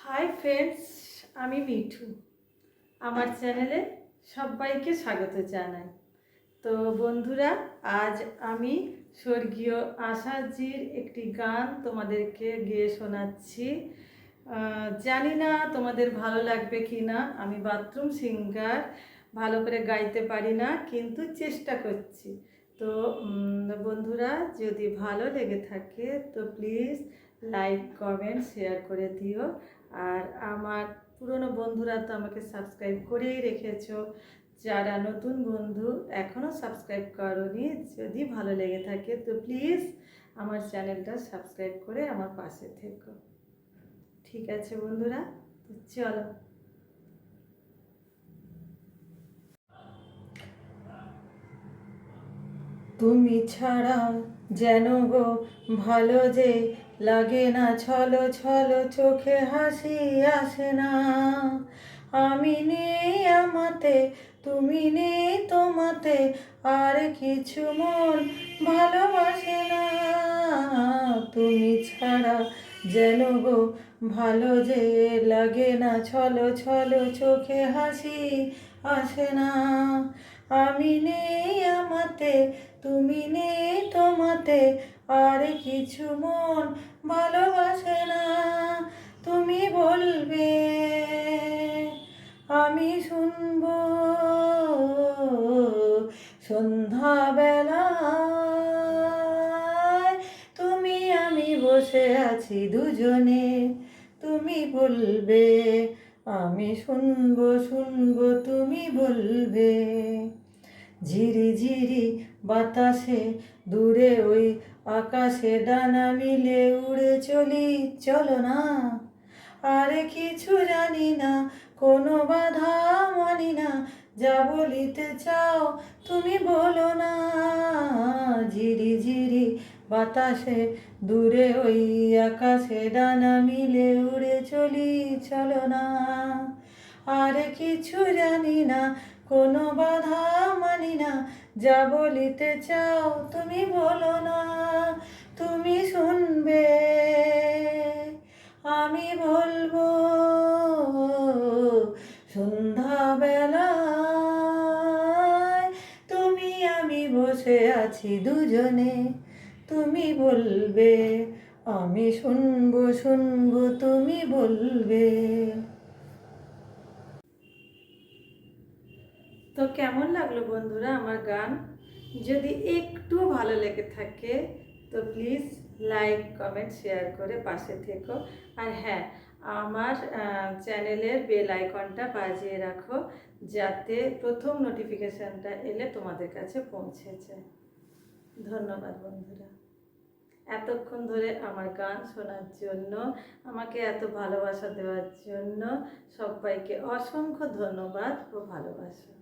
Hi friends, আমি মিঠু। আমার চ্যানেলে সবাইকে স্বাগত জানাই। তো বন্ধুরা, আজ আমি স্বর্গীয় আশাজির একটি গান তোমাদেরকে গেয়ে শোনাচ্ছি। জানি না তোমাদের ভালো লাগবে কি না। আমি বাথরুম সিঙ্গার, ভালো করে গাইতে পারি না, কিন্তু চেষ্টা করছি। তো বন্ধুরা, যদি ভালো লেগে থাকে তো প্লিজ লাইক, কমেন্ট, শেয়ার করে দিও। আর আমার পুরনো বন্ধুরা তো আমাকে সাবস্ক্রাইব করেই রেখেছো। যারা নতুন বন্ধু এখনও সাবস্ক্রাইব করোনি, যদি ভালো লেগে থাকে তো প্লিজ আমার চ্যানেলটা সাবস্ক্রাইব করে আমার পাশে থেকো। ঠিক আছে বন্ধুরা, তো চলো। তুমি ছাড়া যেন গো ভালো যে লাগে না, ছলো ছলো চোখে হাসি আসে না। আমি নেই আমাতে, তুমি নেই তোমাতে, আর কিছু মন ভালোবাসে না। তুমি ছাড়া যেন গো ভালো যে লাগে না, ছলো ছলো চোখে হাসি আসে না। আমি নেই আমাতে, তুমি নেই তোমাতে, আর কিছু মন ভালোবাসে না। তুমি বলবে আমি শুনবো সন্ধ্যাবেলায়, তুমি আমি বসে আছি দুজনে। তুমি বলবে আমি শুনবো শুনবো, তুমি বলবে। ঝিরি ঝিরি বাতাসে দূরে ওই আকাশে ডানা মিলে উড়ে চলি, চলো না। আর কিছু জানি না, কোনো বাধা মানি না, যা বলিতে চাও তুমি বলো না। ঝিরি ঝিরি বাতাসে দূরে ওই আকাশে ডানা মিলে উড়ে চলি, চলো না। আর কিছু জানি না, কোনো বাধা মানি না, যা বলিতে চাও তুমি বলো না। তুমি শুনবে আমি বলবো সন্ধ্যাবেলায়, তুমি আমি বসে আছি দুজনে। তুমি বলবে আমি শুনবো শুনবো, তুমি বলবে। তো কেমন লাগলো বন্ধুরা আমার গান? যদি একটু ভালো লেগে থাকে তো প্লিজ লাইক, কমেন্ট, শেয়ার করে পাশে থেকো। আর হ্যাঁ, আমার চ্যানেলের বেল আইকনটা বাজিয়ে রাখো, যাতে প্রথম নোটিফিকেশানটা এলে তোমাদের কাছে পৌঁছে যায়। ধন্যবাদ বন্ধুরা, এতক্ষণ ধরে আমার গান শোনার জন্য, আমাকে এত ভালোবাসা দেওয়ার জন্য সবাইকে অসংখ্য ধন্যবাদ ও ভালোবাসা।